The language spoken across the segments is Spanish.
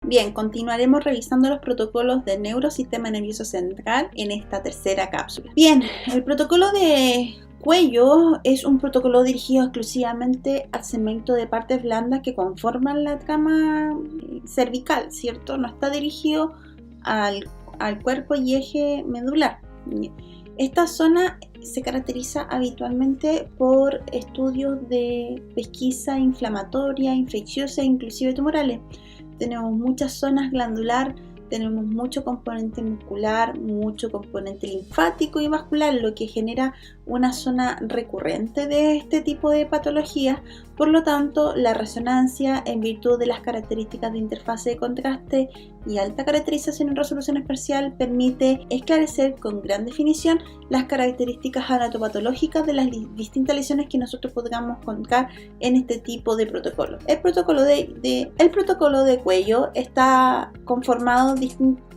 Bien, continuaremos revisando los protocolos de neurosistema nervioso central en esta tercera cápsula. Bien, el protocolo de cuello es un protocolo dirigido exclusivamente al segmento de partes blandas que conforman la trama cervical, ¿cierto? No está dirigido al cuerpo y eje medular. Esta zona se caracteriza habitualmente por estudios de pesquisa inflamatoria, infecciosa e inclusive tumorales. Tenemos muchas zonas glandular, tenemos mucho componente muscular, mucho componente linfático y vascular, lo que genera una zona recurrente de este tipo de patologías. Por lo tanto, la resonancia, en virtud de las características de interfase de contraste y alta caracterización en resolución espacial, permite esclarecer con gran definición las características anatopatológicas de las distintas lesiones que nosotros podamos encontrar en este tipo de protocolo. El protocolo de cuello está conformado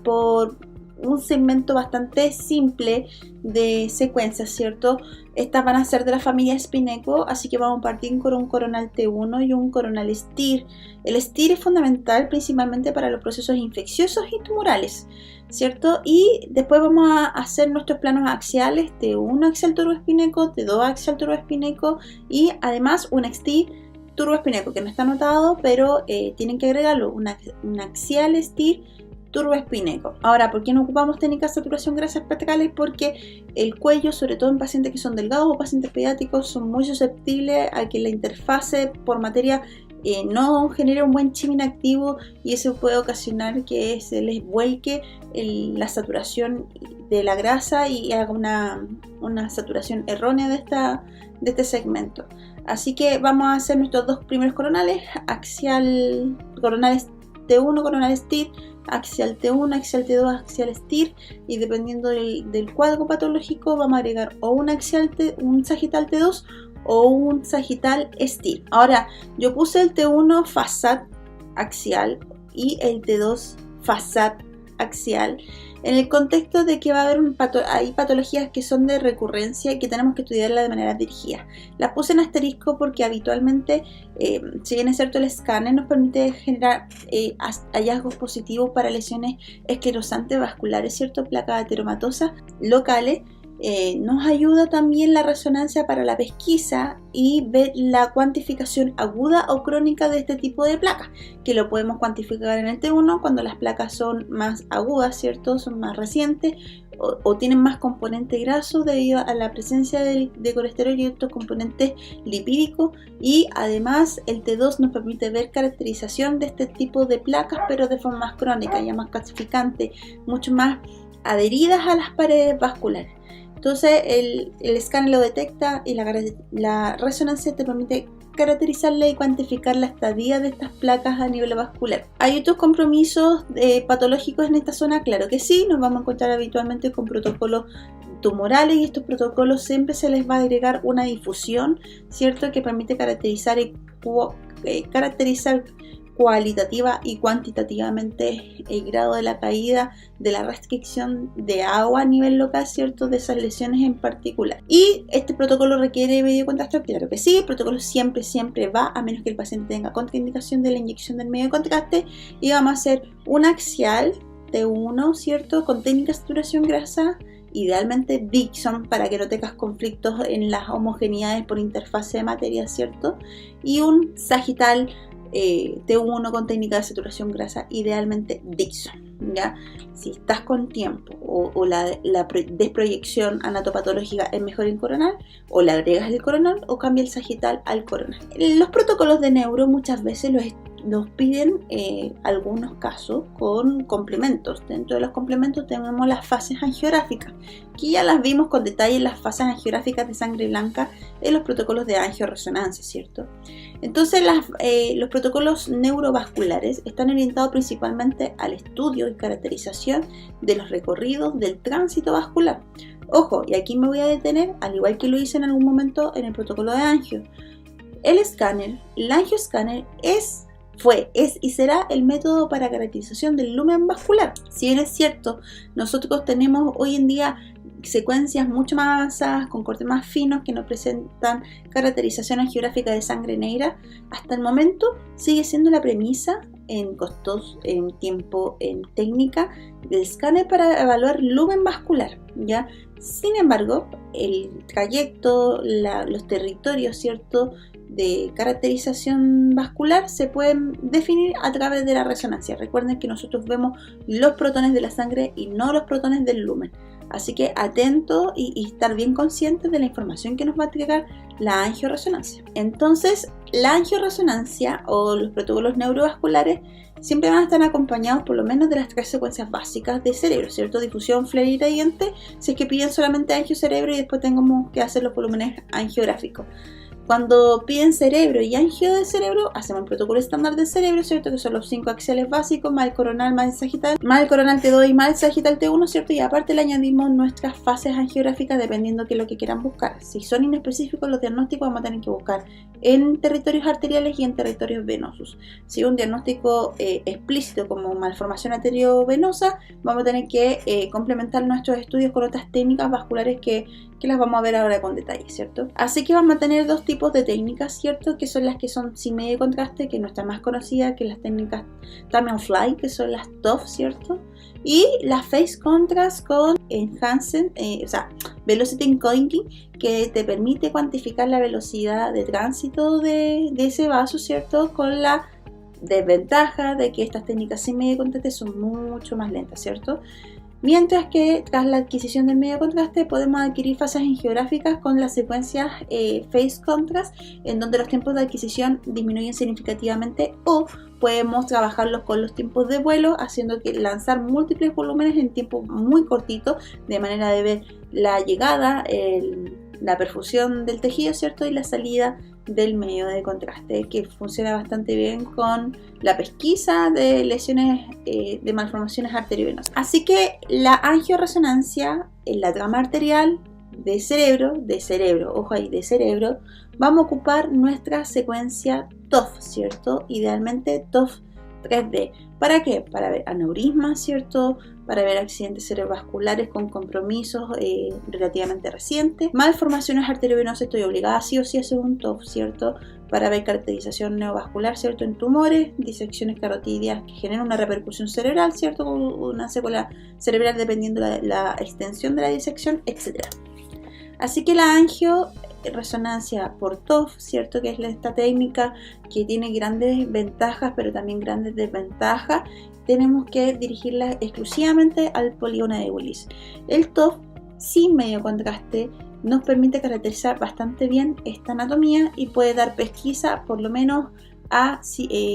por un segmento bastante simple de secuencias, ¿cierto? Estas van a ser de la familia Spineco, así que vamos a partir con un coronal T1 y un coronal STIR. El STIR es fundamental principalmente para los procesos infecciosos y tumorales, ¿cierto? Y después vamos a hacer nuestros planos axiales, T1 axial turboespineco, T2 axial turboespineco y además un STIR turboespineco, que no está anotado, pero tienen que agregarlo, un axial STIR turboespineco. Ahora, ¿por qué no ocupamos técnicas de saturación grasas verticales? Porque el cuello, sobre todo en pacientes que son delgados o pacientes pediátricos, son muy susceptibles a que la interfase por materia no genere un buen chimin activo y eso puede ocasionar que se les vuelque la saturación de la grasa y haga una saturación errónea de este segmento. Así que vamos a hacer nuestros dos primeros coronales, coronales T1, coronal STIR, axial T1, axial T2, axial STIR, y dependiendo del cuadro patológico vamos a agregar o un sagital T2 o un sagital STIR. Ahora, yo puse el T1 FASAT axial y el T2 FASAT axial en el contexto de que va a haber hay patologías que son de recurrencia y que tenemos que estudiarla de manera dirigida. Las puse en asterisco porque habitualmente, si bien es cierto, el escáner nos permite generar hallazgos positivos para lesiones esclerosantes vasculares, ¿cierto? Placas ateromatosas locales. Nos ayuda también la resonancia para la pesquisa y ver la cuantificación aguda o crónica de este tipo de placas, que lo podemos cuantificar en el T1 cuando las placas son más agudas, ¿cierto? Son más recientes o tienen más componente graso debido a la presencia de colesterol y otros componentes lipídicos, y además el T2 nos permite ver caracterización de este tipo de placas pero de forma más crónica, ya más calcificante, mucho más adheridas a las paredes vasculares. Entonces el escáner lo detecta y la resonancia te permite caracterizarla y cuantificar la estadía de estas placas a nivel vascular. ¿Hay otros compromisos patológicos en esta zona? Claro que sí, nos vamos a encontrar habitualmente con protocolos tumorales y estos protocolos siempre se les va a agregar una difusión, ¿cierto? Que permite caracterizar cualitativa y cuantitativamente el grado de la caída de la restricción de agua a nivel local, ¿cierto? De esas lesiones en particular. ¿Y este protocolo requiere medio de contraste? Claro que sí, el protocolo siempre va, a menos que el paciente tenga contraindicación de la inyección del medio de contraste, y vamos a hacer un axial T1, ¿cierto? Con técnica de saturación grasa, idealmente Dixon para que no tengas conflictos en las homogeneidades por interfase de materia, ¿cierto? Y un sagital T1 con técnica de saturación grasa, idealmente Dixon, ¿ya? Si estás con tiempo o la desproyección anatopatológica es mejor en coronal, o le agregas el coronal o cambia el sagital al coronal. Los protocolos de neuro muchas veces nos piden algunos casos con complementos. Dentro de los complementos tenemos las fases angiográficas, que ya las vimos con detalle en las fases angiográficas de sangre blanca en los protocolos de angioresonancia, ¿cierto? Entonces los protocolos neurovasculares están orientados principalmente al estudio y caracterización de los recorridos del tránsito vascular. Ojo, y aquí me voy a detener, al igual que lo hice en algún momento en el protocolo de angio. El angioscáner es y será el método para caracterización del lumen vascular. Si bien es cierto, nosotros tenemos hoy en día secuencias mucho más avanzadas, con cortes más finos que nos presentan caracterización angiográfica de sangre negra, hasta el momento sigue siendo la premisa en costos, en tiempo, en técnica del escáner para evaluar lumen vascular, ¿ya? Sin embargo, el trayecto, los territorios, ¿cierto?, de caracterización vascular se pueden definir a través de la resonancia. Recuerden que nosotros vemos los protones de la sangre y no los protones del lumen. Así que atento y estar bien conscientes de la información que nos va a entregar la angioresonancia. Entonces, la angioresonancia o los protocolos neurovasculares siempre van a estar acompañados por lo menos de las 3 secuencias básicas de cerebro, ¿cierto? Difusión, flare y gradiente, si es que piden solamente angiocerebro y después tengamos que hacer los volúmenes angiográficos. Cuando piden cerebro y angio de cerebro, hacemos un protocolo estándar de cerebro, ¿cierto? Que son los 5 axiales básicos, más el coronal, más el sagital, más el coronal T2 y más el sagital T1, ¿cierto? Y aparte le añadimos nuestras fases angiográficas dependiendo de lo que quieran buscar. Si son inespecíficos los diagnósticos, vamos a tener que buscar en territorios arteriales y en territorios venosos. Si un diagnóstico explícito como malformación arteriovenosa, vamos a tener que complementar nuestros estudios con otras técnicas vasculares que las vamos a ver ahora con detalle, ¿cierto? Así que vamos a tener 2 tipos de técnicas, ¿cierto? Que son las que son sin medio de contraste, que es nuestra más conocida, que las técnicas Time on Fly, que son las TOF, ¿cierto? Y la Phase Contrast con Enhanced, Velocity Encoding, que te permite cuantificar la velocidad de tránsito de ese vaso, ¿cierto? Con la desventaja de que estas técnicas sin medio de contraste son mucho más lentas, ¿cierto? Mientras que tras la adquisición del medio de contraste podemos adquirir fases angiográficas con las secuencias Phase Contrast, en donde los tiempos de adquisición disminuyen significativamente, o podemos trabajarlos con los tiempos de vuelo, haciendo que lanzar múltiples volúmenes en tiempo muy cortito, de manera de ver la llegada, la perfusión del tejido, ¿cierto? Y la salida del medio de contraste, que funciona bastante bien con la pesquisa de lesiones de malformaciones arteriovenosas. Así que la angioresonancia en la trama arterial de cerebro, ojo ahí, de cerebro, vamos a ocupar nuestra secuencia TOF, ¿cierto? Idealmente TOF 3D. ¿Para qué? Para ver aneurismas, ¿cierto? Para ver accidentes cerebrovasculares con compromisos relativamente recientes. Malformaciones arteriovenosas, estoy obligada sí o sí a hacer un TOF, ¿cierto? Para ver caracterización neovascular, ¿cierto? En tumores, disecciones carotidias que generan una repercusión cerebral, ¿cierto? Con una secuela cerebral dependiendo de la extensión de la disección, etc. Así que la angioresonancia por TOF, ¿cierto? Que es esta técnica que tiene grandes ventajas pero también grandes desventajas, tenemos que dirigirla exclusivamente al polígono de Willis. El TOF sin medio contraste nos permite caracterizar bastante bien esta anatomía y puede dar pesquisa por lo menos a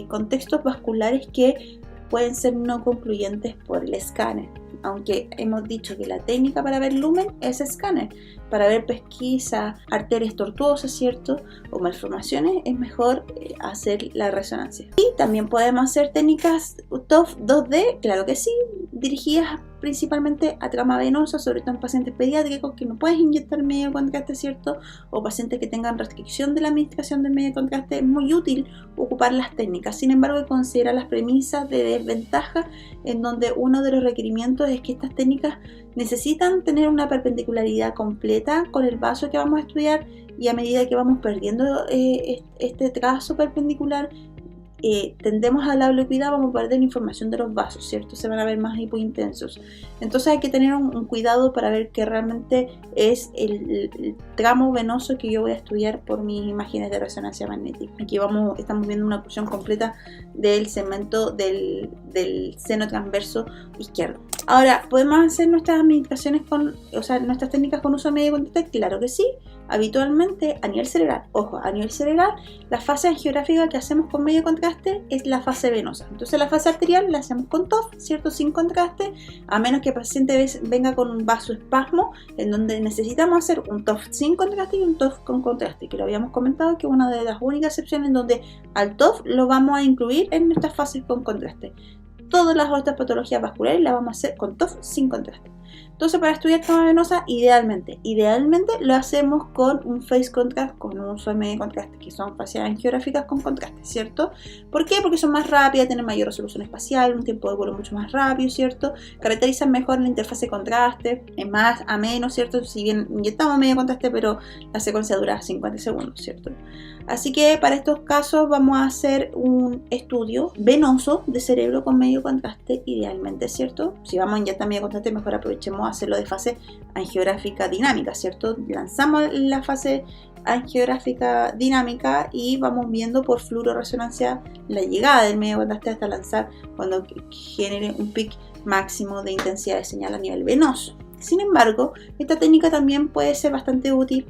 contextos vasculares que pueden ser no concluyentes por el escáner, aunque hemos dicho que la técnica para ver lumen es escáner. Para ver pesquisa, arterias tortuosas, ¿cierto? O malformaciones, es mejor hacer la resonancia. Y también podemos hacer técnicas TOF 2D, claro que sí, dirigidas principalmente a trama venosa, sobre todo en pacientes pediátricos que no puedes inyectar medio de contraste, ¿cierto? O pacientes que tengan restricción de la administración del medio de contraste, es muy útil ocupar las técnicas. Sin embargo, hay que considerar las premisas de desventaja, en donde uno de los requerimientos es que estas técnicas necesitan tener una perpendicularidad completa con el vaso que vamos a estudiar, y a medida que vamos perdiendo este trazo perpendicular, tendemos a la oblicuidad, vamos a perder información de los vasos, ¿cierto? Se van a ver más hipointensos. Entonces hay que tener un cuidado para ver que realmente es el tramo venoso que yo voy a estudiar por mis imágenes de resonancia magnética. Aquí estamos viendo una oclusión completa del segmento del seno transverso izquierdo. Ahora, ¿podemos hacer nuestras administraciones nuestras técnicas con uso de medio de contraste? Claro que sí. Habitualmente a nivel cerebral, ojo, a nivel cerebral, la fase angiográfica que hacemos con medio de contraste es la fase venosa. Entonces la fase arterial la hacemos con TOF, ¿cierto? Sin contraste, a menos que el paciente venga con un vasoespasmo, en donde necesitamos hacer un TOF sin contraste y un TOF con contraste, que lo habíamos comentado, que es una de las únicas excepciones en donde al TOF lo vamos a incluir en nuestras fases con contraste. todas las otras patologías vasculares las vamos a hacer con TOF sin contraste. Entonces, para estudiar trama venosa, idealmente lo hacemos con un phase contrast, con un uso de medio contraste, que son fases angiográficas con contraste, ¿cierto? ¿Por qué? Porque son más rápidas, tienen mayor resolución espacial, un tiempo de vuelo mucho más rápido, ¿cierto? Caracterizan mejor la interfase contraste, es más ameno, ¿cierto? Si bien inyectamos medio contraste, pero la secuencia dura 50 segundos, ¿cierto? Así que para estos casos vamos a hacer un estudio venoso de cerebro con medio contraste, idealmente, ¿cierto? Si vamos a inyectar medio contraste, mejor aprovechemos a hacerlo de fase angiográfica dinámica, ¿cierto? Lanzamos la fase angiográfica dinámica y vamos viendo por fluororesonancia la llegada del medio contraste hasta lanzar cuando genere un pic máximo de intensidad de señal a nivel venoso. Sin embargo, esta técnica también puede ser bastante útil,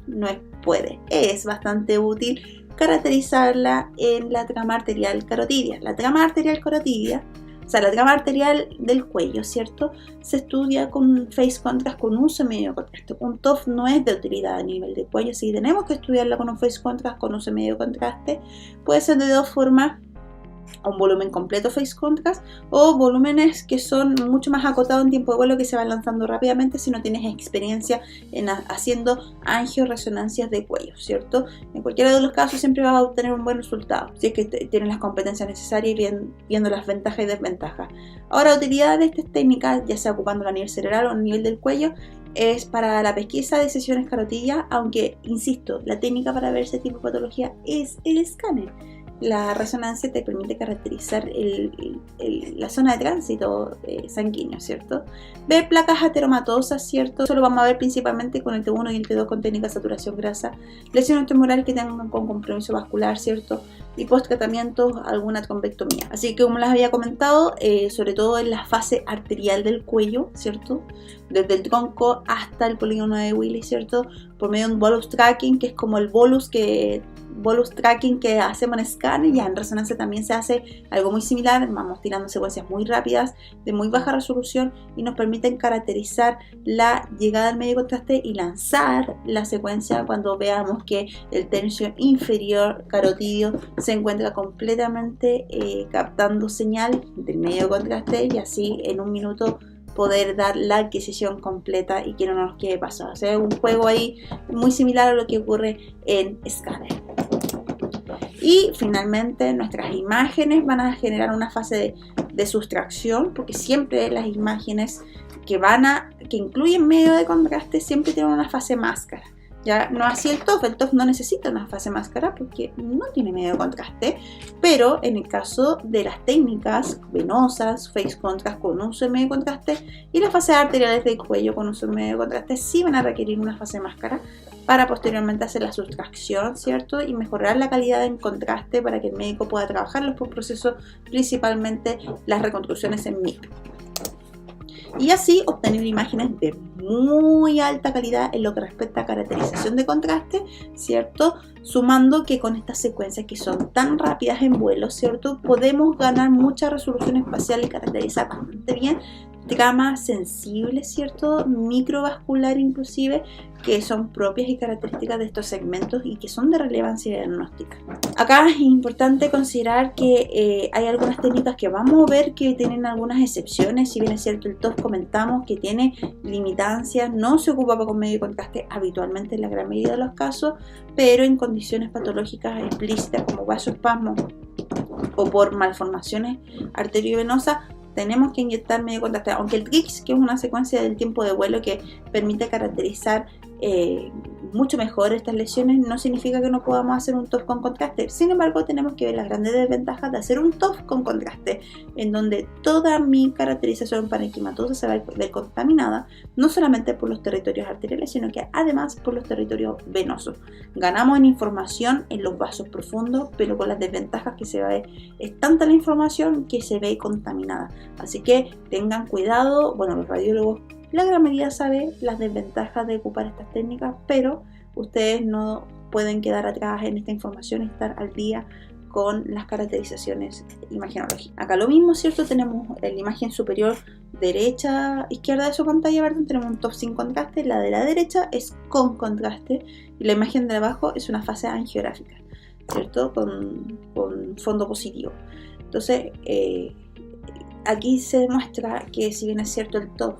es bastante útil caracterizarla en la trama arterial carotidia. La trama arterial carotidia, o sea, la trama arterial del cuello, ¿cierto? Se estudia con un phase contrast con uso de medio contraste. Un TOF no es de utilidad a nivel de cuello, si tenemos que estudiarla con un phase contrast con uso de medio contraste, puede ser de dos formas: un volumen completo phase contrast o volúmenes que son mucho más acotados en tiempo de vuelo, que se van lanzando rápidamente si no tienes experiencia en haciendo angioresonancias de cuello, ¿cierto? En cualquiera de los casos siempre vas a obtener un buen resultado si es que tienes las competencias necesarias y viendo las ventajas y desventajas. Ahora, utilidad de estas técnicas, ya sea ocupándola a nivel cerebral o a nivel del cuello, es para la pesquisa de sesiones carotidias, aunque, insisto, la técnica para ver ese tipo de patología es el escáner. La resonancia te permite caracterizar la zona de tránsito sanguíneo, ¿cierto? Ver placas ateromatosas, ¿cierto? Eso lo vamos a ver principalmente con el T1 y el T2 con técnica de saturación grasa. Lesiones tumorales que tengan con compromiso vascular, ¿cierto? Y post tratamiento alguna trombectomía. Así que, como les había comentado, sobre todo en la fase arterial del cuello, ¿cierto? Desde el tronco hasta el polígono de Willis, ¿cierto? Por medio de un bolus tracking, que es como el bolus tracking que hacemos en escáner. Ya en resonancia también se hace algo muy similar, vamos tirando secuencias muy rápidas de muy baja resolución y nos permiten caracterizar la llegada al medio contraste y lanzar la secuencia cuando veamos que el tercio inferior carotidio se encuentra completamente captando señal del medio contraste, y así en un minuto poder dar la adquisición completa y que no nos quede pasado. O sea, es un juego ahí muy similar a lo que ocurre en escáner. Y finalmente nuestras imágenes van a generar una fase de sustracción, porque siempre las imágenes que incluyen medio de contraste siempre tienen una fase máscara. Ya no así el TOF no necesita una fase máscara porque no tiene medio de contraste, pero en el caso de las técnicas venosas, phase contrast con uso de medio de contraste, y las fases arteriales del cuello con uso de medio de contraste, sí van a requerir una fase máscara para posteriormente hacer la sustracción, ¿cierto? Y mejorar la calidad en contraste para que el médico pueda trabajar los postprocesos, principalmente las reconstrucciones en micro. Y así obtener imágenes de muy alta calidad en lo que respecta a caracterización de contraste, ¿cierto? Sumando que con estas secuencias que son tan rápidas en vuelo, ¿cierto? Podemos ganar mucha resolución espacial y caracterizar bastante bien tramas sensibles, ¿cierto? Microvascular inclusive, que son propias y características de estos segmentos y que son de relevancia diagnóstica. Acá es importante considerar que hay algunas técnicas que vamos a ver que tienen algunas excepciones. Si bien es cierto, el TOF comentamos que tiene limitancias, no se ocupa con medio de contraste habitualmente en la gran mayoría de los casos, pero en condiciones patológicas explícitas como vasoespasmo o por malformaciones arteriovenosas, tenemos que inyectar medio contraste, aunque el TRIX, que es una secuencia del tiempo de vuelo que permite caracterizar mucho mejor estas lesiones, no significa que no podamos hacer un TOF con contraste. Sin embargo, tenemos que ver las grandes desventajas de hacer un TOF con contraste, en donde toda mi caracterización parenquimatosa se va a ver contaminada, no solamente por los territorios arteriales, sino que además por los territorios venosos. Ganamos en información en los vasos profundos, pero con las desventajas que se va a ver, es tanta la información que se ve contaminada. Así que tengan cuidado. Bueno, los radiólogos, la gran mayoría sabe las desventajas de ocupar estas técnicas, pero ustedes no pueden quedar atrás en esta información y estar al día con las caracterizaciones imagenológicas. Acá lo mismo, ¿cierto? Tenemos la imagen superior derecha, izquierda de su pantalla, ¿verdad? Tenemos un TOF sin contraste, la de la derecha es con contraste y la imagen de abajo es una fase angiográfica, ¿cierto? Con fondo positivo. Entonces, aquí se demuestra que, si bien es cierto, el TOF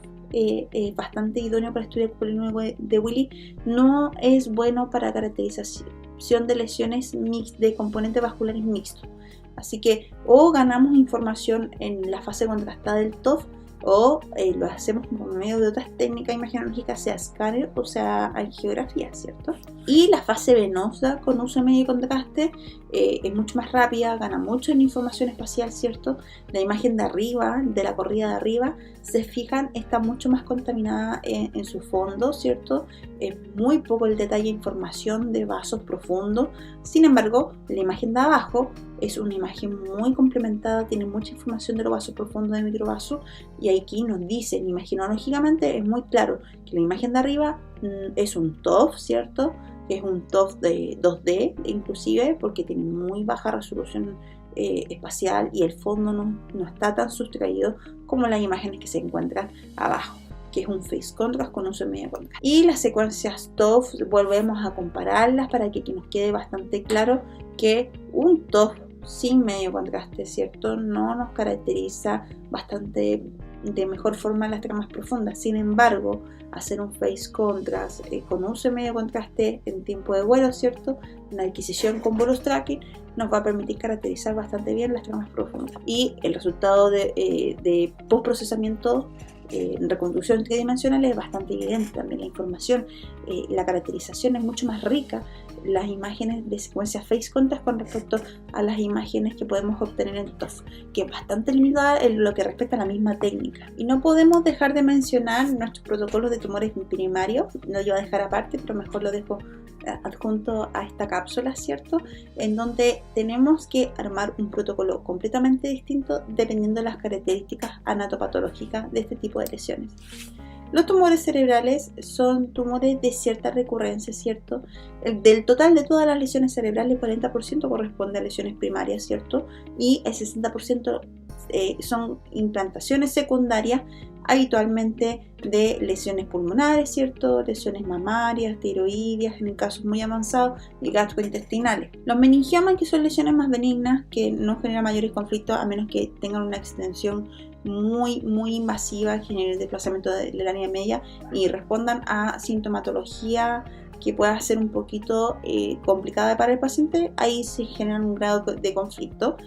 bastante idóneo para estudiar polineurio de Willis, no es bueno para caracterización de lesiones de componentes vasculares mixtos. Así que o ganamos información en la fase contrastada del TOF, o lo hacemos por medio de otras técnicas imagenológicas, sea escáner o sea angiografía, ¿cierto? Y la fase venosa con uso de medio contraste es mucho más rápida, gana mucho en información espacial, ¿cierto? La imagen de arriba, de la corrida de arriba, se fijan, está mucho más contaminada en su fondo, ¿cierto? Es muy poco el detalle de información de vasos profundos. Sin embargo, la imagen de abajo es una imagen muy complementada, tiene mucha información de los vasos profundos de microvaso, y aquí nos dicen imagenológicamente, es muy claro que la imagen de arriba es un TOF, ¿cierto? Que es un TOF de 2D inclusive, porque tiene muy baja resolución espacial, y el fondo no está tan sustraído como las imágenes que se encuentran abajo, que es un face contrast con uso de medio contraste. Y las secuencias TOF volvemos a compararlas para que nos quede bastante claro que un TOF sin medio contraste, ¿cierto?, no nos caracteriza bastante de mejor forma las tramas profundas. Sin embargo, hacer un face contrast con uso de medio contraste en tiempo de vuelo, ¿cierto?, en adquisición con bonus tracking, nos va a permitir caracterizar bastante bien las tramas profundas. Y el resultado de postprocesamiento en reconstrucción tridimensional es bastante evidente. También la información, la caracterización es mucho más rica, las imágenes de secuencia face contrast con respecto a las imágenes que podemos obtener en TOF, que es bastante limitada en lo que respecta a la misma técnica. Y no podemos dejar de mencionar nuestros protocolos de tumores primarios. Lo iba a dejar aparte, pero mejor lo dejo adjunto a esta cápsula, ¿cierto?, en donde tenemos que armar un protocolo completamente distinto dependiendo de las características anatopatológicas de este tipo de lesiones. Los tumores cerebrales son tumores de cierta recurrencia, ¿cierto? Del total de todas las lesiones cerebrales, el 40% corresponde a lesiones primarias, ¿cierto? Y el 60% son implantaciones secundarias, habitualmente de lesiones pulmonares, ¿cierto?, lesiones mamarias, tiroideas, en casos muy avanzados, y gastrointestinales. Los meningiomas, que son lesiones más benignas, que no generan mayores conflictos a menos que tengan una extensión muy invasiva, generen desplazamiento de la línea media y respondan a sintomatología que pueda ser un poquito complicada para el paciente. Ahí se genera un grado de conflicto.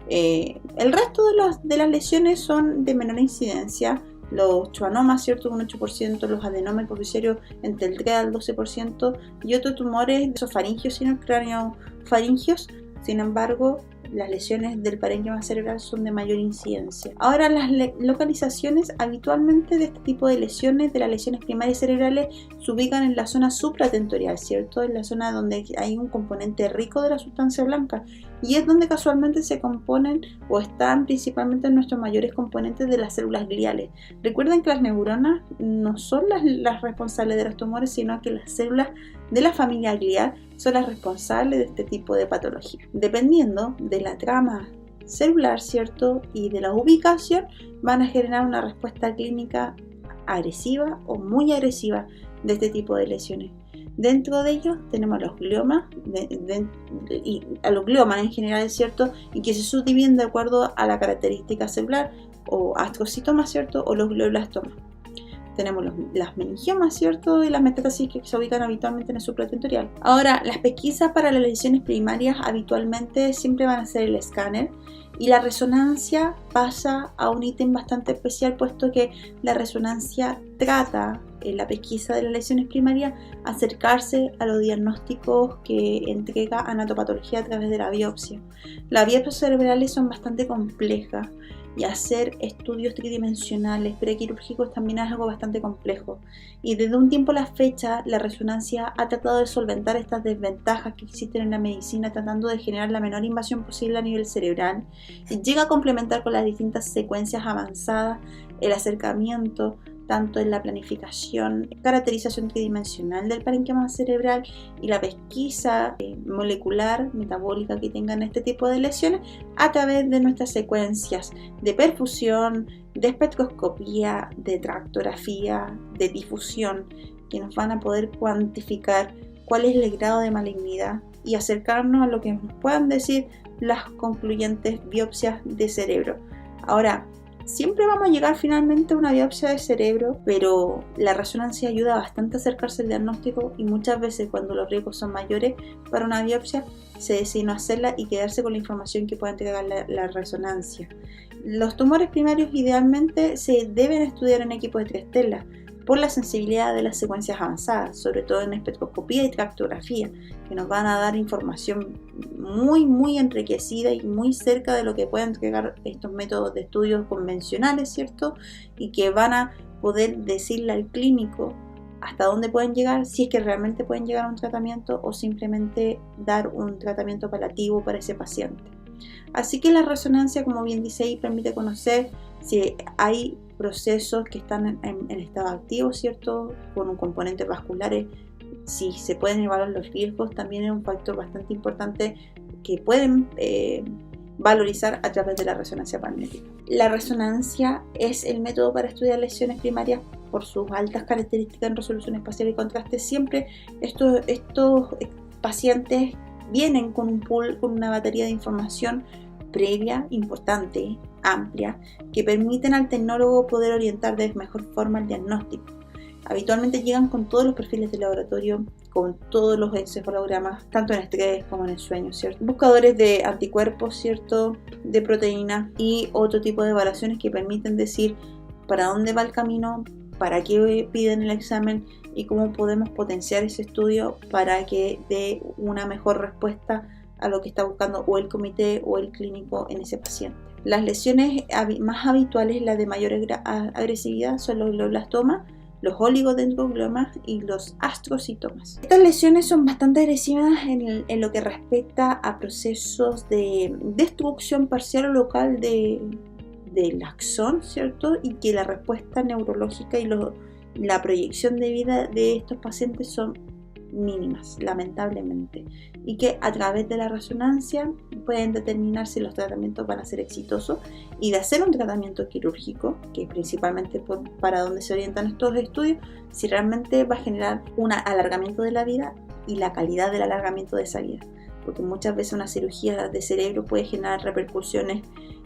El resto de las lesiones son de menor incidencia. Los schwannomas, ¿cierto?, un 8%, los adenomas hipoficiarios entre el 3 al 12%, y otros tumores esofaringios, sino craneofaringios. Sin embargo, las lesiones del parénquima cerebral son de mayor incidencia. Ahora, las localizaciones habitualmente de este tipo de lesiones, de las lesiones primarias cerebrales, se ubican en la zona supratentorial, ¿cierto?, en la zona donde hay un componente rico de la sustancia blanca, y es donde casualmente se componen o están principalmente nuestros mayores componentes de las células gliales. Recuerden que las neuronas no son las responsables de los tumores, sino que las células de la familia glial son las responsables de este tipo de patología. Dependiendo de la trama celular, ¿cierto?, y de la ubicación, van a generar una respuesta clínica agresiva o muy agresiva de este tipo de lesiones. Dentro de ellos tenemos los gliomas, y a los gliomas en general, ¿cierto?, y que se subdividen de acuerdo a la característica celular, o astrocitomas, ¿cierto?, o los glioblastomas. Tenemos las meningiomas, ¿cierto?, y las metástasis que se ubican habitualmente en el supratentorial. Ahora, las pesquisas para las lesiones primarias habitualmente siempre van a ser el escáner, y la resonancia pasa a un ítem bastante especial, puesto que la resonancia trata en la pesquisa de las lesiones primarias acercarse a los diagnósticos que entrega anatopatología a través de la biopsia. Las biopsias cerebrales son bastante complejas, y hacer estudios tridimensionales prequirúrgicos también es algo bastante complejo. Y desde un tiempo a la fecha, la resonancia ha tratado de solventar estas desventajas que existen en la medicina, tratando de generar la menor invasión posible a nivel cerebral, y llega a complementar con las distintas secuencias avanzadas el acercamiento tanto en la planificación, caracterización tridimensional del parénquima cerebral y la pesquisa molecular, metabólica que tengan este tipo de lesiones a través de nuestras secuencias de perfusión, de espectroscopía, de tractografía, de difusión, que nos van a poder cuantificar cuál es el grado de malignidad y acercarnos a lo que nos puedan decir las concluyentes biopsias de cerebro. Ahora, Siempre vamos a llegar finalmente a una biopsia de cerebro, pero la resonancia ayuda bastante a acercarse al diagnóstico y muchas veces cuando los riesgos son mayores para una biopsia se decide no hacerla y quedarse con la información que pueda entregar la resonancia. Los tumores primarios idealmente se deben estudiar en equipos de 3 telas por la sensibilidad de las secuencias avanzadas, sobre todo en espectroscopía y tractografía, que nos van a dar información muy enriquecida y muy cerca de lo que pueden entregar estos métodos de estudios convencionales, ¿cierto? Y que van a poder decirle al clínico hasta dónde pueden llegar, si es que realmente pueden llegar a un tratamiento o simplemente dar un tratamiento paliativo para ese paciente. Así que la resonancia, como bien dice ahí, permite conocer si hay procesos que están en estado activo, ¿cierto? Con un componente vasculares, si se pueden evaluar los riesgos, también es un factor bastante importante que pueden valorizar a través de la resonancia magnética. La resonancia es el método para estudiar lesiones primarias por sus altas características en resolución espacial y contraste. Siempre estos pacientes vienen con un pool, con una batería de información previa, importante, amplia, que permiten al tecnólogo poder orientar de mejor forma el diagnóstico. Habitualmente llegan con todos los perfiles de laboratorio, con todos los encefalogramas, tanto en estrés como en el sueño, ¿cierto? Buscadores de anticuerpos, ¿cierto? De proteínas y otro tipo de evaluaciones que permiten decir para dónde va el camino, para qué piden el examen y cómo podemos potenciar ese estudio para que dé una mejor respuesta a lo que está buscando o el comité o el clínico en ese paciente. Las lesiones más habituales, las de mayor agresividad, son los glioblastoma, los oligodendroglomas y los astrocitomas. Estas lesiones son bastante agresivas en lo que respecta a procesos de destrucción parcial o local del axón, ¿cierto? Y que la respuesta neurológica y la proyección de vida de estos pacientes son mínimas, lamentablemente, y que a través de la resonancia pueden determinar si los tratamientos van a ser exitosos y de hacer un tratamiento quirúrgico, que es principalmente para donde se orientan estos estudios, si realmente va a generar un alargamiento de la vida y la calidad del alargamiento de esa vida, porque muchas veces una cirugía de cerebro puede generar repercusiones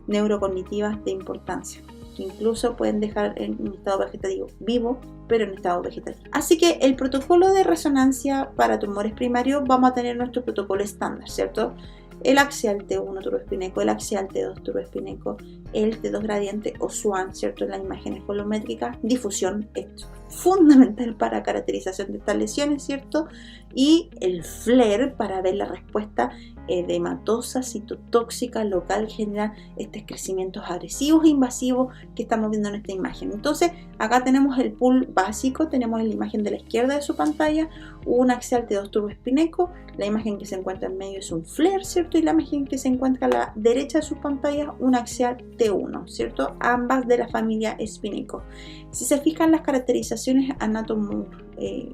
neurocognitivas de importancia, que incluso pueden dejar en un estado vegetativo vivo, pero en estado vegetativo. Así que el protocolo de resonancia para tumores primarios, vamos a tener nuestro protocolo estándar, ¿cierto? El axial T1 turboespineco, el axial T2 turboespineco, el T2 gradiente o SWAN, ¿cierto? En las imágenes volumétricas, difusión es fundamental para caracterización de estas lesiones, ¿cierto? Y el FLAIR para ver la respuesta edematosa, citotóxica, local, general, estos crecimientos agresivos e invasivos que estamos viendo en esta imagen. Entonces, acá tenemos el pool básico, tenemos la imagen de la izquierda de su pantalla, un axial T2 turboespineco, la imagen que se encuentra en medio es un FLAIR, ¿cierto? Y la imagen que se encuentra a la derecha de sus pantallas, un axial T1, ¿cierto? Ambas de la familia espineco. Si se fijan, las caracterizaciones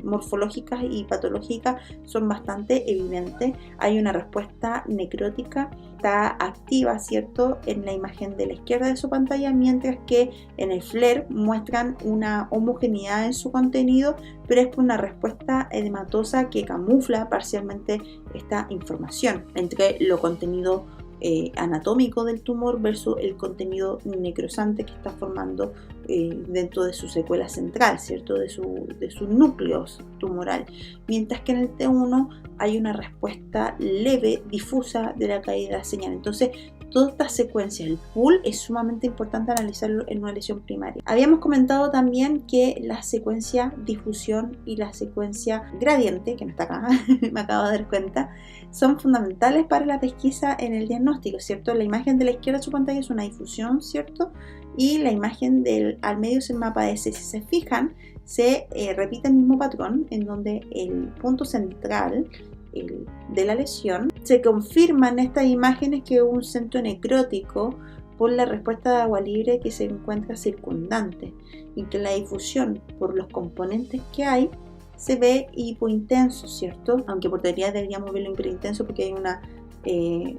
morfológicas y patológicas son bastante evidentes. Hay una respuesta necrótica, está activa, ¿cierto? En la imagen de la izquierda de su pantalla, mientras que en el FLAIR muestran una homogeneidad en su contenido, pero es por una respuesta edematosa que camufla parcialmente esta información entre lo contenido anatómico del tumor versus el contenido necrosante que está formando dentro de su secuela central, ¿cierto? De su núcleo tumoral, mientras que en el T1 hay una respuesta leve, difusa de la caída de la señal. Entonces, toda esta secuencia, el pool, es sumamente importante analizarlo en una lesión primaria. Habíamos comentado también que la secuencia difusión y la secuencia gradiente, que no está acá, me acabo de dar cuenta, son fundamentales para la pesquisa en el diagnóstico, ¿cierto? La imagen de la izquierda de su pantalla es una difusión, ¿cierto? Y la imagen al medio es el mapa de S. Si se fijan, se repite el mismo patrón en donde el punto central de la lesión se confirma en estas imágenes que hubo un centro necrótico por la respuesta de agua libre que se encuentra circundante y que la difusión por los componentes que hay se ve hipointenso, ¿cierto? Aunque por teoría deberíamos verlo hiperintenso porque hay una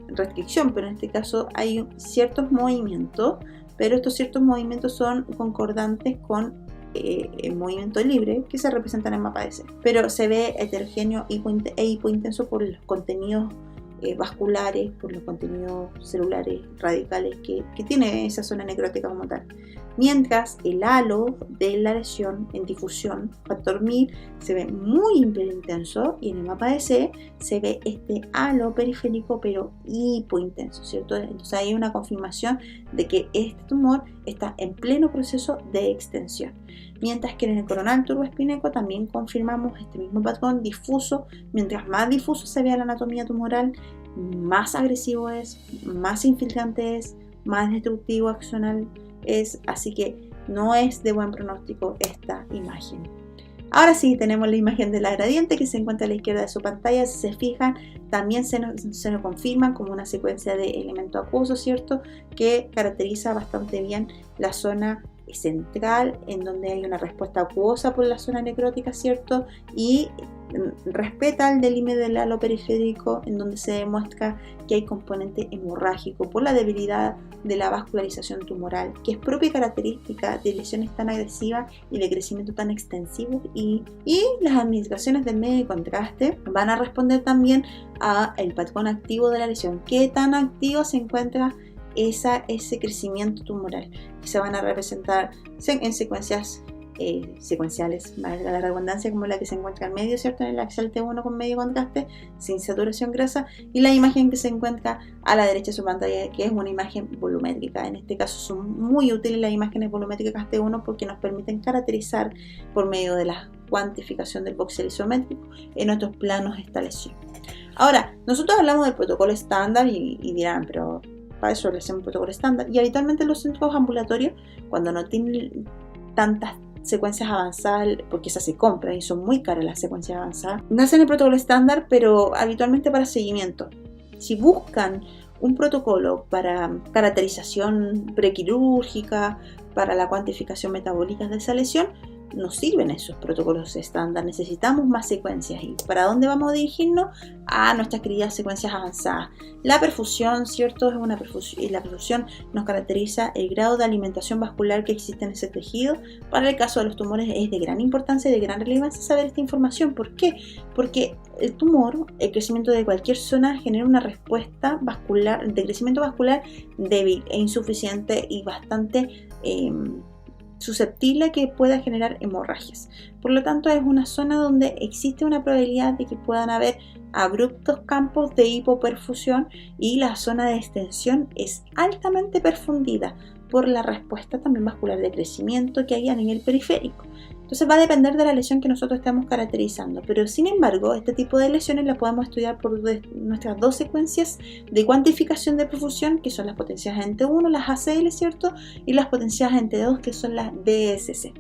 restricción, pero en este caso hay ciertos movimientos, pero estos ciertos movimientos son concordantes con el movimiento libre que se representa en el mapa de C, pero se ve heterogéneo e hipointenso por los contenidos vasculares, por los contenidos celulares radicales que tiene esa zona necrótica como tal. Mientras el halo de la lesión en difusión, factor 1000, se ve muy intenso, y en el mapa DC se ve este halo periférico pero hipointenso, ¿cierto? Entonces hay una confirmación de que este tumor está en pleno proceso de extensión. Mientras que en el coronal turboespineco también confirmamos este mismo patrón difuso. Mientras más difuso se vea la anatomía tumoral, más agresivo es, más infiltrante es, más destructivo axonal es, así que no es de buen pronóstico esta imagen. Ahora sí, tenemos la imagen de la gradiente que se encuentra a la izquierda de su pantalla. Si se fijan, también se nos confirman como una secuencia de elemento acuoso, ¿cierto? Que caracteriza bastante bien la zona central, en donde hay una respuesta acuosa por la zona necrótica, ¿cierto? Y respeta el delime del halo periférico, en donde se demuestra que hay componente hemorrágico por la debilidad de la vascularización tumoral, que es propia característica de lesiones tan agresivas y de crecimiento tan extensivo. Y las administraciones del medio de contraste van a responder también al patrón activo de la lesión, qué tan activo se encuentra ese crecimiento tumoral, que se van a representar en secuencias secuenciales, valga la redundancia, como la que se encuentra en medio, ¿cierto? En el axial T1 con medio contraste, sin saturación grasa, y la imagen que se encuentra a la derecha de su pantalla, que es una imagen volumétrica. En este caso son muy útiles las imágenes volumétricas T1 porque nos permiten caracterizar por medio de la cuantificación del voxel isométrico en otros planos esta lesión. Ahora, nosotros hablamos del protocolo estándar y dirán, pero para eso le hacemos un protocolo estándar, y habitualmente los centros ambulatorios, cuando no tienen tantas secuencias avanzadas, porque esas se compran y son muy caras las secuencias avanzadas, no hacen el protocolo estándar, pero habitualmente para seguimiento. Si buscan un protocolo para caracterización prequirúrgica, para la cuantificación metabólica de esa lesión, nos sirven esos protocolos estándar. Necesitamos más secuencias. ¿Y para dónde vamos a dirigirnos? A nuestras queridas secuencias avanzadas. La perfusión, ¿cierto? Es una perfusión, y la perfusión nos caracteriza el grado de alimentación vascular que existe en ese tejido. Para el caso de los tumores es de gran importancia y de gran relevancia saber esta información. ¿Por qué? Porque el tumor, el crecimiento de cualquier zona, genera una respuesta vascular, de crecimiento vascular débil e insuficiente y bastante susceptible a que pueda generar hemorragias. Por lo tanto, es una zona donde existe una probabilidad de que puedan haber abruptos campos de hipoperfusión, y la zona de extensión es altamente perfundida por la respuesta también vascular de crecimiento que hay a nivel periférico. Entonces va a depender de la lesión que nosotros estemos caracterizando, pero sin embargo este tipo de lesiones las podemos estudiar por nuestras dos secuencias de cuantificación de perfusión, que son las potencias en T1, las ACL, ¿cierto? Y las potencias en T2, que son las DSC.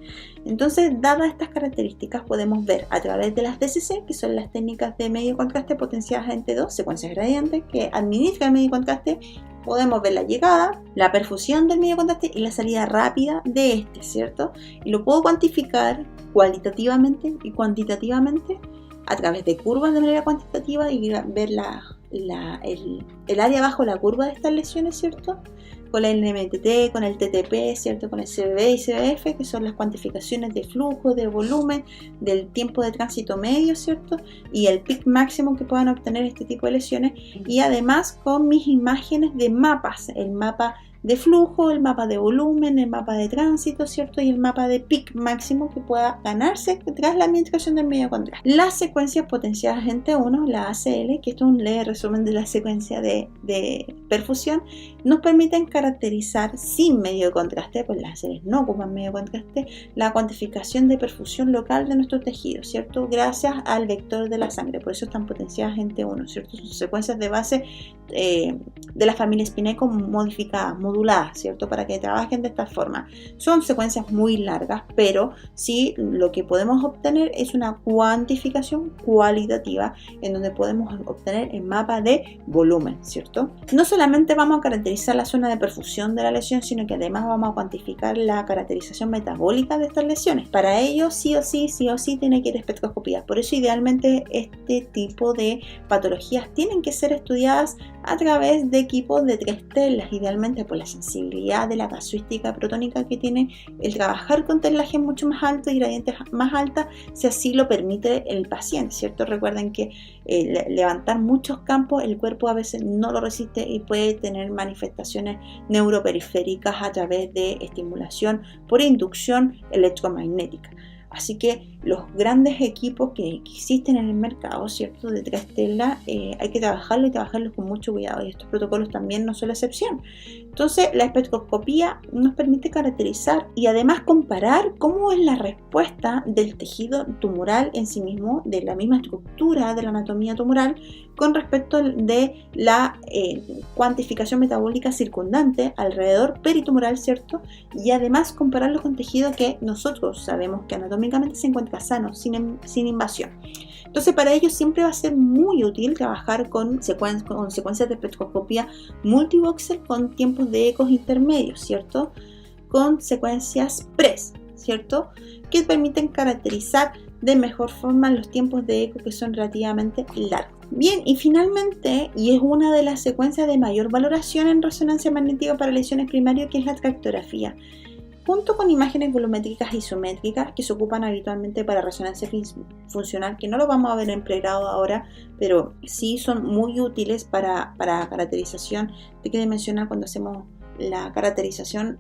Entonces, dadas estas características, podemos ver a través de las DSC, que son las técnicas de medio contraste potenciadas en T2, secuencias gradientes que administra el medio contraste. Podemos ver la llegada, la perfusión del medio contraste y la salida rápida de este, ¿cierto? Y lo puedo cuantificar cualitativamente y cuantitativamente a través de curvas de manera cuantitativa y ver el área bajo la curva de estas lesiones, ¿cierto? Con el NMTT, con el TTP, ¿cierto? Con el CBB y CBF, que son las cuantificaciones de flujo, de volumen, del tiempo de tránsito medio, ¿cierto? Y el pic máximo que puedan obtener este tipo de lesiones. Y además con mis imágenes de mapas, el mapa de flujo, el mapa de volumen, el mapa de tránsito, ¿cierto? Y el mapa de pic máximo que pueda ganarse tras la administración del medio contraste. Las secuencias potenciadas en T1, la ACL, que esto es un leve resumen de la secuencia de perfusión, nos permiten caracterizar sin medio de contraste, pues las ACL no ocupan medio de contraste, la cuantificación de perfusión local de nuestro tejido, ¿cierto? Gracias al vector de la sangre, por eso están potenciadas en T1, ¿cierto? Son secuencias de base de la familia Spineco modificadas, moduladas, ¿cierto? Para que trabajen de esta forma. Son secuencias muy largas, pero sí lo que podemos obtener es una cuantificación cualitativa en donde podemos obtener el mapa de volumen, ¿cierto? No solamente vamos a caracterizar la zona de perfusión de la lesión, sino que además vamos a cuantificar la caracterización metabólica de estas lesiones. Para ello, sí o sí tiene que ir espectroscopía. Por eso, idealmente, este tipo de patologías tienen que ser estudiadas a través de equipos de 3 telas, idealmente por la sensibilidad de la casuística protónica que tiene el trabajar con telajes mucho más altos y gradientes más altas, si así lo permite el paciente, ¿cierto? Recuerden que levantar muchos campos el cuerpo a veces no lo resiste y puede tener manifestaciones neuroperiféricas a través de estimulación por inducción electromagnética. Así que los grandes equipos que existen en el mercado, ¿cierto? De 3 telas, hay que trabajarlos con mucho cuidado, y estos protocolos también no son la excepción. Entonces, la espectroscopía nos permite caracterizar y además comparar cómo es la respuesta del tejido tumoral en sí mismo, de la misma estructura de la anatomía tumoral, con respecto de la cuantificación metabólica circundante alrededor peritumoral, ¿cierto? Y además compararlo con tejido que nosotros sabemos que anatómicamente se encuentra sano, sin invasión. Entonces, para ello siempre va a ser muy útil trabajar con secuencias de espectroscopía multivoxel con tiempos de ecos intermedios, ¿cierto? Con secuencias PRES, ¿cierto? Que permiten caracterizar de mejor forma los tiempos de eco que son relativamente largos. Bien, y finalmente, y es una de las secuencias de mayor valoración en resonancia magnética para lesiones primarias, que es la tractografía, junto con imágenes volumétricas isométricas que se ocupan habitualmente para resonancia funcional, que no lo vamos a ver en pregrado ahora, pero sí son muy útiles para caracterización tridimensional cuando hacemos la caracterización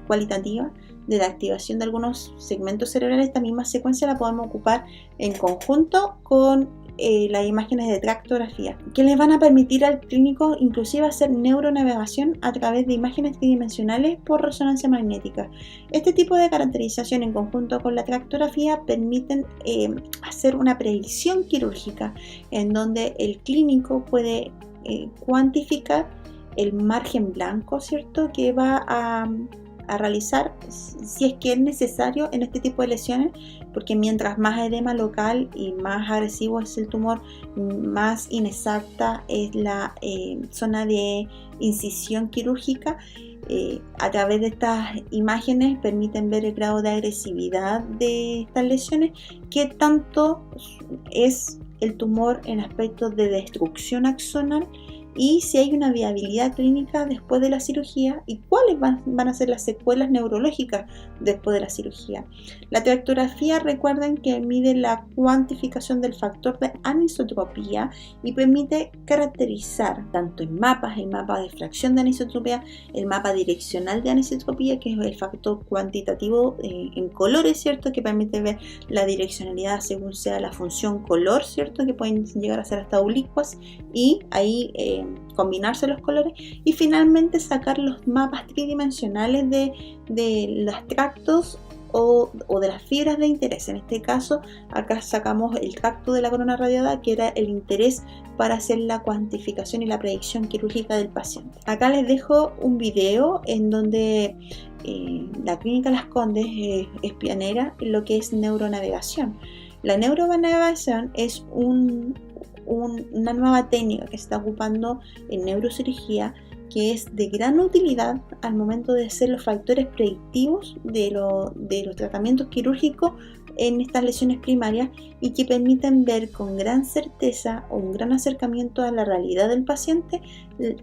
cualitativa de la activación de algunos segmentos cerebrales. Esta misma secuencia la podemos ocupar en conjunto con las imágenes de tractografía, que les van a permitir al clínico inclusive hacer neuronavegación a través de imágenes tridimensionales por resonancia magnética. Este tipo de caracterización en conjunto con la tractografía permiten hacer una predicción quirúrgica en donde el clínico puede cuantificar el margen blanco, ¿cierto?, que va a realizar si es que es necesario en este tipo de lesiones, porque mientras más edema local y más agresivo es el tumor, más inexacta es la zona de incisión quirúrgica. A través de estas imágenes permiten ver el grado de agresividad de estas lesiones, qué tanto es el tumor en aspectos de destrucción axonal, y si hay una viabilidad clínica después de la cirugía y cuáles van a ser las secuelas neurológicas después de la cirugía. La tractografía, recuerden que mide la cuantificación del factor de anisotropía y permite caracterizar tanto en mapas, el mapa de fracción de anisotropía, el mapa direccional de anisotropía, que es el factor cuantitativo en colores, ¿cierto?, que permite ver la direccionalidad según sea la función color, ¿cierto?, que pueden llegar a ser hasta oblicuas, y ahí combinarse los colores, y finalmente sacar los mapas tridimensionales de los tractos o de las fibras de interés. En este caso, acá sacamos el tracto de la corona radiada, que era el interés para hacer la cuantificación y la predicción quirúrgica del paciente. Acá les dejo un video en donde la Clínica Las Condes es pionera en lo que es neuronavegación. La neuronavegación es una nueva técnica que se está ocupando en neurocirugía, que es de gran utilidad al momento de hacer los factores predictivos de los tratamientos quirúrgicos en estas lesiones primarias, y que permiten ver con gran certeza o un gran acercamiento a la realidad del paciente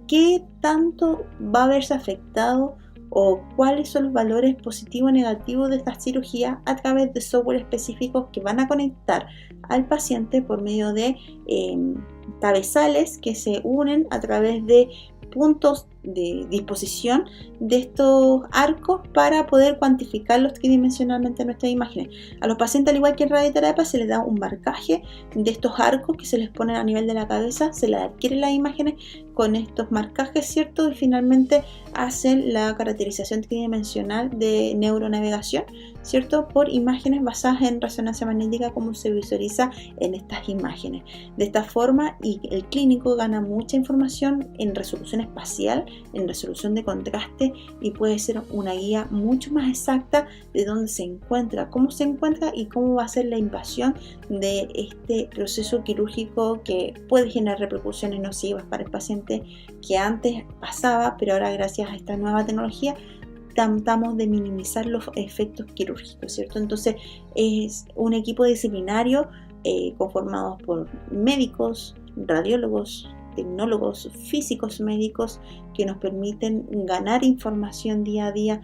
qué tanto va a verse afectado o cuáles son los valores positivos o negativos de esta cirugía a través de software específicos que van a conectar al paciente por medio de cabezales que se unen a través de puntos de disposición de estos arcos para poder cuantificarlos tridimensionalmente en nuestras imágenes. A los pacientes, al igual que en radioterapia, se les da un marcaje de estos arcos que se les ponen a nivel de la cabeza, se les adquieren las imágenes con estos marcajes, ¿cierto? Y finalmente hacen la caracterización tridimensional de neuronavegación, ¿cierto?, por imágenes basadas en resonancia magnética, como se visualiza en estas imágenes. De esta forma, y el clínico gana mucha información en resolución espacial, en resolución de contraste, y puede ser una guía mucho más exacta de dónde se encuentra, cómo se encuentra y cómo va a ser la invasión de este proceso quirúrgico, que puede generar repercusiones nocivas para el paciente, que antes pasaba, pero ahora, gracias a esta nueva tecnología, tratamos de minimizar los efectos quirúrgicos, ¿cierto? Entonces es un equipo disciplinario conformado por médicos, radiólogos, tecnólogos físicos médicos que nos permiten ganar información día a día,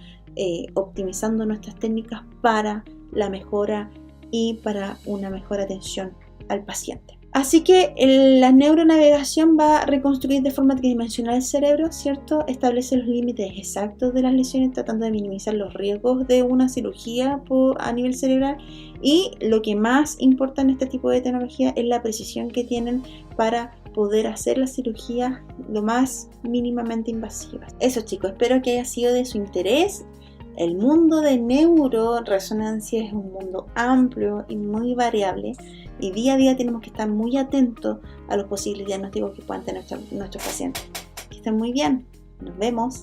optimizando nuestras técnicas para la mejora y para una mejor atención al paciente. Así que la neuronavegación va a reconstruir de forma tridimensional el cerebro, ¿cierto? Establece los límites exactos de las lesiones, tratando de minimizar los riesgos de una cirugía a nivel cerebral. Y lo que más importa en este tipo de tecnología es la precisión que tienen para poder hacer las cirugías lo más mínimamente invasivas. Eso, chicos, espero que haya sido de su interés. El mundo de neuroresonancia es un mundo amplio y muy variable, y día a día tenemos que estar muy atentos a los posibles diagnósticos que puedan tener nuestros pacientes. Que estén muy bien. Nos vemos.